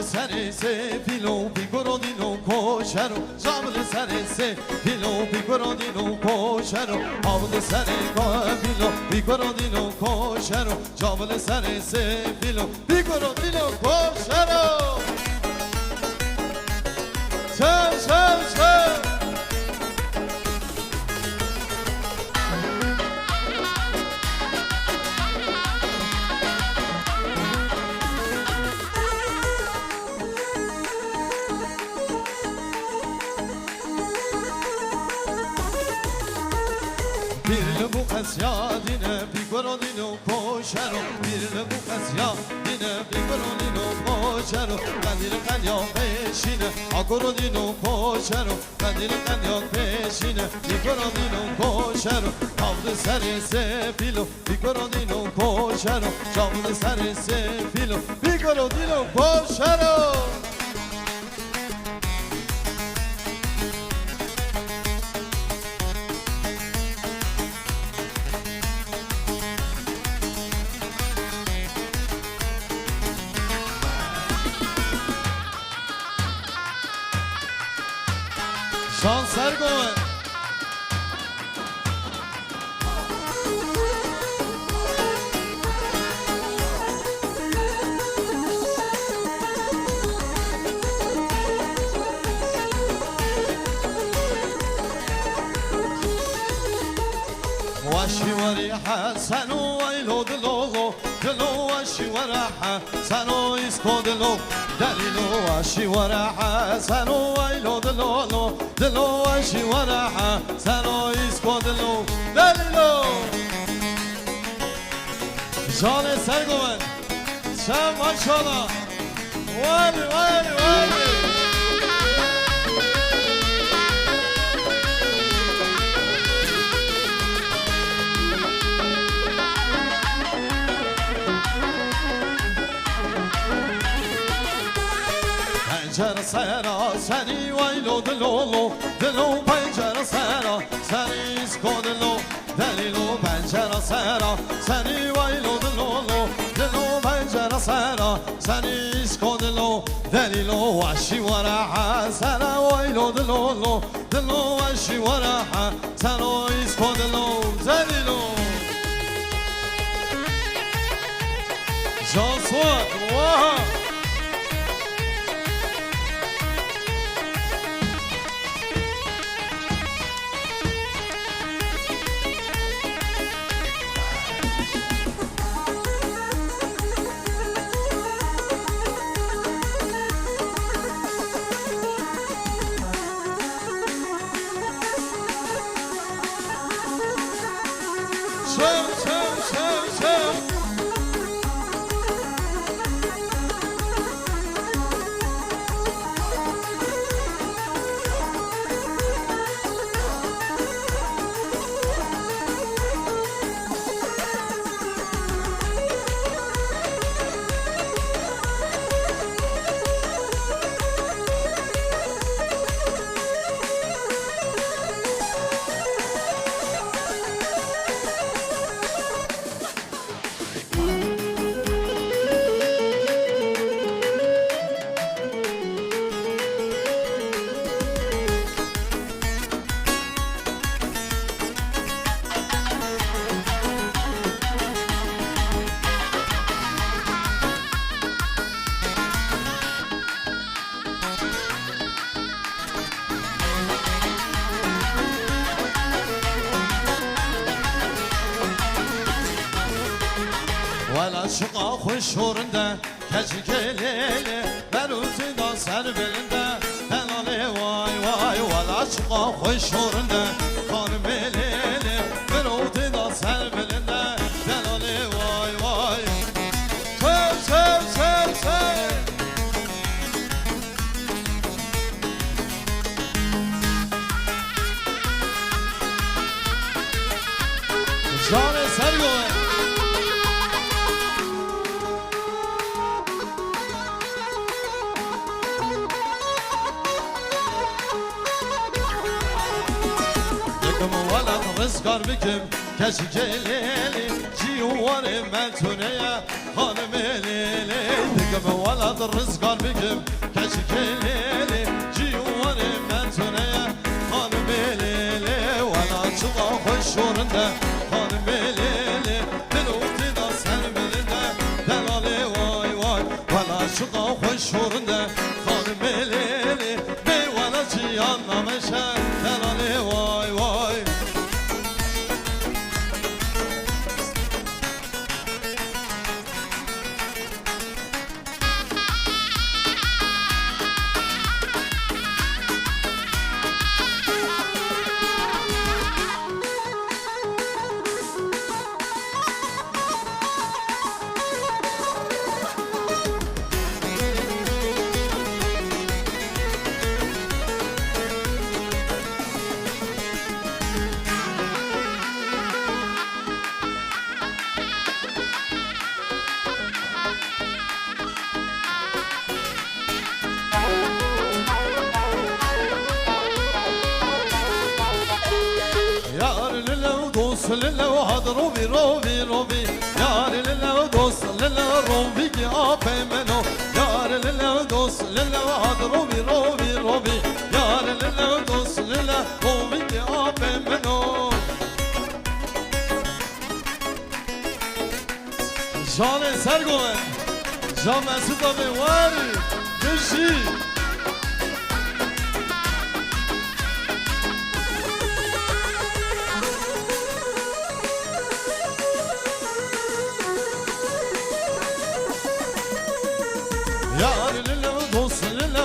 seni sefilo Picorodino koşero Camlı seni sefilo Picorodino koşero Avlı seni kafilo Picorodino koşero Camlı seni sefilo Picorodino koşero Sev sev sev Bir bu kez yadine Picorodino koşero Bir bu kez yadine Picorodino koşero Kandili kanyon peşine Akorodino koşero Kandili kanyon peşine Picorodino koşero Kaldı seni sefilo Picorodino koşero Çaldı seni sefilo Picorodino koşero Şans Ergoven واشي وريحة سانو ويلو دلوغو دلو واشي وريحة سانو يسكو دلو دليلو واشي وريحة سانو ويلو دلوغو دلو واشي وريحة سانو يسكو دلو دليلو جاني سرقوان شام ما شاء الله والي والي والي Pencere sera seni vaylo delolo Delo pencere sera seni isko delo Delilo pencere sera seni vaylo delolo Delo pencere sera seni isko delo Delilo vaşi varaha sana vaylo delolo Delo vaşi varaha sana isko delo Delilo Jansot vaha Vela şıqa hoşurunda keçik elele Beruti da ser belinde Helale vay vay Vela şıqa hoşurunda Kanım elele Beruti da ser belinde Helale vay vay Sev sev sev sev Cane Sergoven Rızkar bikim keçik eleli Civarı meltuneye hanım eleli بگم ولد رزگار بگم کچک لیلی جیوان من تنه خانم لیلی ولد چقا خوش شورنده خانم لیلی دلوتی دا سر بلنده دلالی وای وای ولد چقا خوش شورنده خانم لیلی بی ولد جیان نمشه دلالی وای وای لله وهذا روبي روبي روبي يا لله ودوس لله روبي يا منو يا لله ودوس لله وهذا روبي روبي روبي يا لله ودوس لله روبي يا منو جان سرگومن جان مسعود abi واری دشی Yar lille dost lille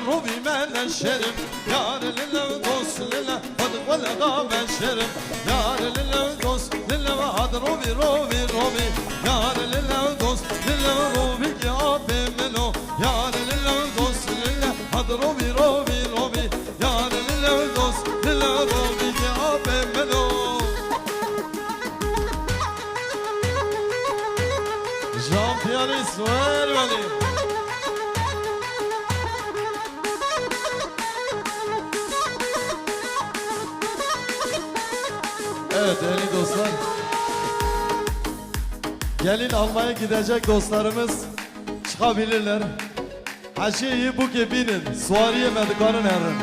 robi men şerim Yar lille dost lille hadi valla da ben şerim Yar lille dost lille hadi robi robi robi Yar lille dost lille robi ya bemeno Yar lille dost lille hadi robi robi robi Yar lille dost lille robi ya bemeno Jean-Pierre Ismail Ali Evet değerli dostlar, gelin almaya gidecek dostlarımız çıkabilirler. Haşiyi bu kebinin, suariye medikanın erin.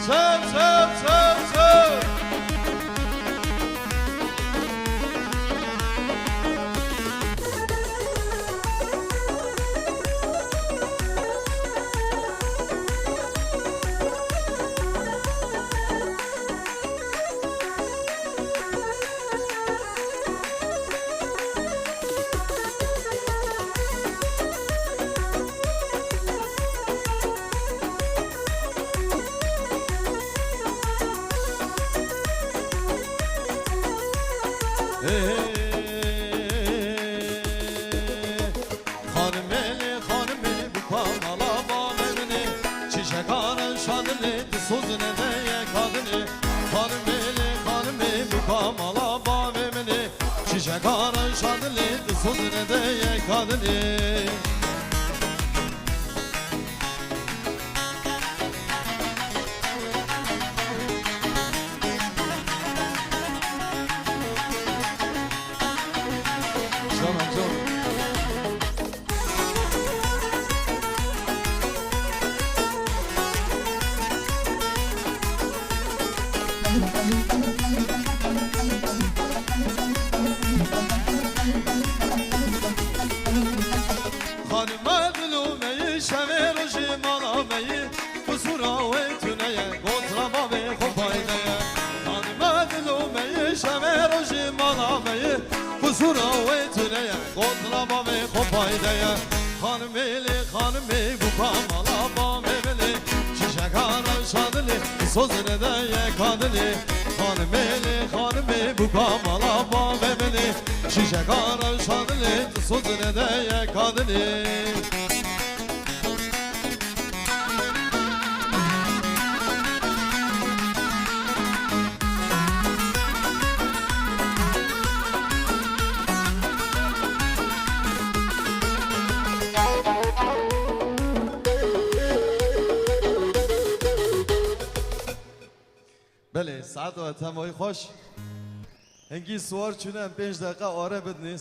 Çöp çöp çöp çöp. Hanımeli hanımeli bu kamala bağlemini Çiçekanın şadını sözüne değe kadını Hanımeli hanımeli bu kamala bağlemini Çiçekanın şadını sözüne değe kadını Hanıma dilumeyi şever jimalameyi kusura ve tüneye kontrama ve kopayneye Hanıma dilumeyi şever jimalameyi kusura ve tüneye kontrama ve kopayneye Hanımeli hanımeli bu kamala bağmemeli Çiçek aran şadını sözüne değe kadını Hanımeli hanımeli bu kamala bağmemeli Çiçek aran şadını sözüne değe kadını بله ساعت و تمایی خوش هنگی سوار چونه 5 دقیقه آره بدنی